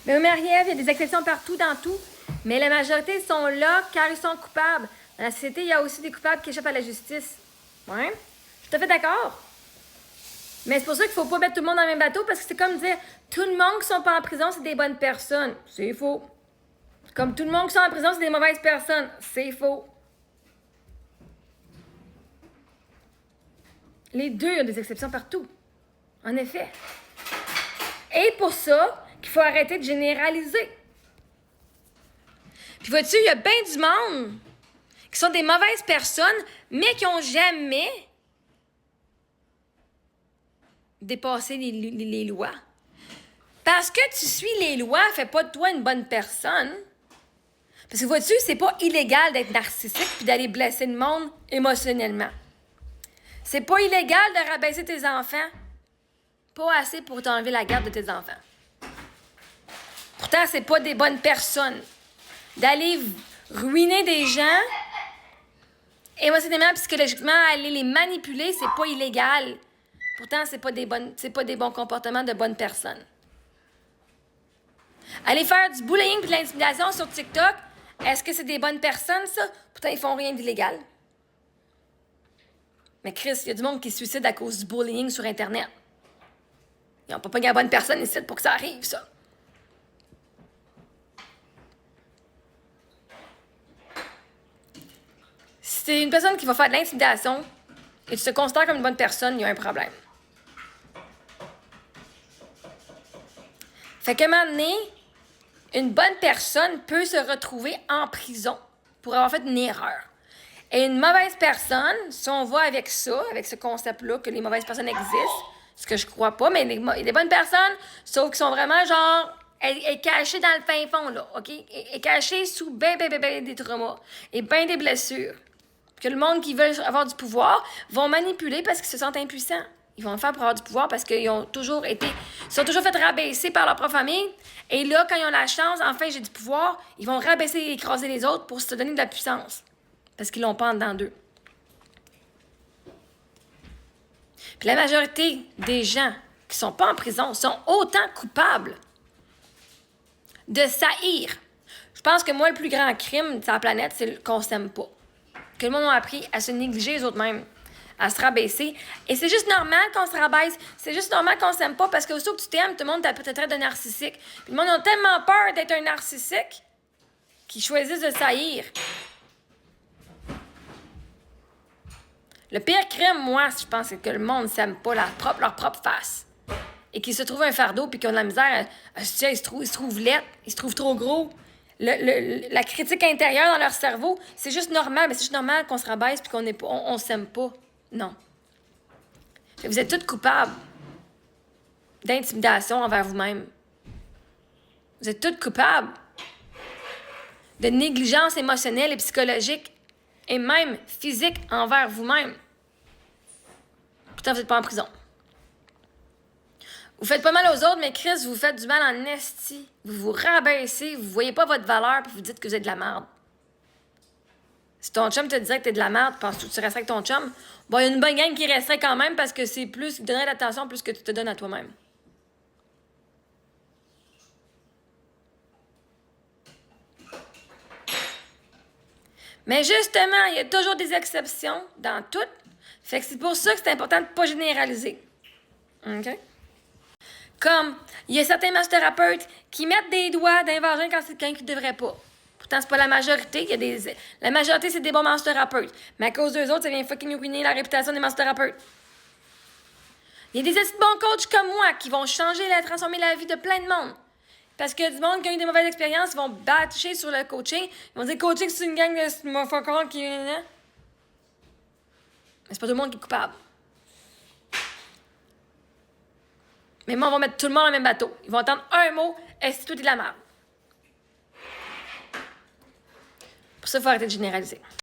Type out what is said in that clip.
Mais oui, Marie-Ève, il y a des exceptions partout, dans tout. Mais la majorité sont là car ils sont coupables. Dans la société, il y a aussi des coupables qui échappent à la justice. Ouais, je suis tout à fait d'accord. Mais c'est pour ça qu'il ne faut pas mettre tout le monde dans le même bateau parce que c'est comme dire tout le monde qui ne sont pas en prison, c'est des bonnes personnes. C'est faux. Comme tout le monde qui sont en prison, c'est des mauvaises personnes. C'est faux. Les deux, il y a des exceptions partout. En effet. Et pour ça, qu'il faut arrêter de généraliser. Puis vois-tu, il y a bien du monde qui sont des mauvaises personnes, mais qui n'ont jamais dépassé les lois. Parce que tu suis les lois, fait pas de toi une bonne personne. Parce que vois-tu, c'est pas illégal d'être narcissique puis d'aller blesser le monde émotionnellement. C'est pas illégal de rabaisser tes enfants. Pas assez pour t'enlever la garde de tes enfants. Pourtant, c'est pas des bonnes personnes. D'aller ruiner des gens émotionnellement, psychologiquement, aller les manipuler, c'est pas illégal. Pourtant, c'est pas des bons comportements de bonnes personnes. Aller faire du bullying et de l'intimidation sur TikTok, est-ce que c'est des bonnes personnes, ça? Pourtant, ils font rien d'illégal. Mais Chris, il y a du monde qui se suicide à cause du bullying sur Internet. Ils n'ont pas pogné la bonne personne ici pour que ça arrive, ça. Si t'es une personne qui va faire de l'intimidation et tu te considères comme une bonne personne, il y a un problème. Fait qu'à un moment donné, une bonne personne peut se retrouver en prison pour avoir fait une erreur. Et une mauvaise personne, si on va avec ça, avec ce concept-là, que les mauvaises personnes existent, ce que je crois pas, mais les bonnes personnes, sauf qu'ils sont vraiment genre, elle est cachée dans le fin fond, là, OK? Elle est cachée sous ben des traumas et ben des blessures. Que le monde qui veut avoir du pouvoir vont manipuler parce qu'ils se sentent impuissants. Ils vont le faire pour avoir du pouvoir parce qu'ils ont toujours été... Ils sont toujours fait rabaisser par leur propre famille. Et là, quand ils ont la chance, enfin, j'ai du pouvoir, ils vont rabaisser et écraser les autres pour se donner de la puissance. Parce qu'ils l'ont pas en dedans d'eux. Puis la majorité des gens qui sont pas en prison sont autant coupables de saillir. Je pense que moi, le plus grand crime de la planète, c'est qu'on s'aime pas. Que le monde a appris à se négliger eux autres mêmes, à se rabaisser. Et c'est juste normal qu'on se rabaisse. C'est juste normal qu'on s'aime pas parce que aussitôt que tu t'aimes, tout le monde te traite de narcissique. Puis le monde a tellement peur d'être un narcissique qu'ils choisissent de saillir. Le pire crime, moi, je pense, c'est que le monde s'aime pas leur propre face. Et qu'ils se trouvent un fardeau puis qu'ils ont de la misère. Ils se trouvent laids, ils se trouvent trop gros. La critique intérieure dans leur cerveau, c'est juste normal, mais c'est juste normal qu'on se rabaisse puis on s'aime pas. Non. Vous êtes toutes coupables d'intimidation envers vous-même. Vous êtes toutes coupables de négligence émotionnelle et psychologique et même physique envers vous-même. Pourtant, vous n'êtes pas en prison. Vous faites pas mal aux autres, mais Chris, vous faites du mal en esti. Vous vous rabaissez, vous voyez pas votre valeur, puis vous dites que vous êtes de la merde. Si ton chum te disait que t'es de la merde, penses-tu que tu resterais avec ton chum? Bon, il y a une bonne gang qui resterait quand même parce que c'est plus, il donnerait l'attention plus que tu te donnes à toi-même. Mais justement, il y a toujours des exceptions dans tout. Fait que c'est pour ça que c'est important de ne pas généraliser. OK? Comme, il y a certains massothérapeutes qui mettent des doigts dans les vagins quand c'est quelqu'un qui ne devrait pas. Pourtant, c'est pas la majorité. La majorité, c'est des bons massothérapeutes. Mais à cause d'eux autres, ça vient fucking ruiner la réputation des massothérapeutes. Il y a des bons coachs comme moi qui vont transformer la vie de plein de monde. Parce que du monde qui a eu des mauvaises expériences, ils vont batcher sur le coaching. Ils vont dire coaching, c'est une gang de motherfuckers qui... Mais c'est pas tout le monde qui est coupable. Mais moi, on va mettre tout le monde dans le même bateau. Ils vont entendre un mot, et c'est tout de la merde. Pour ça, il faut arrêter de généraliser.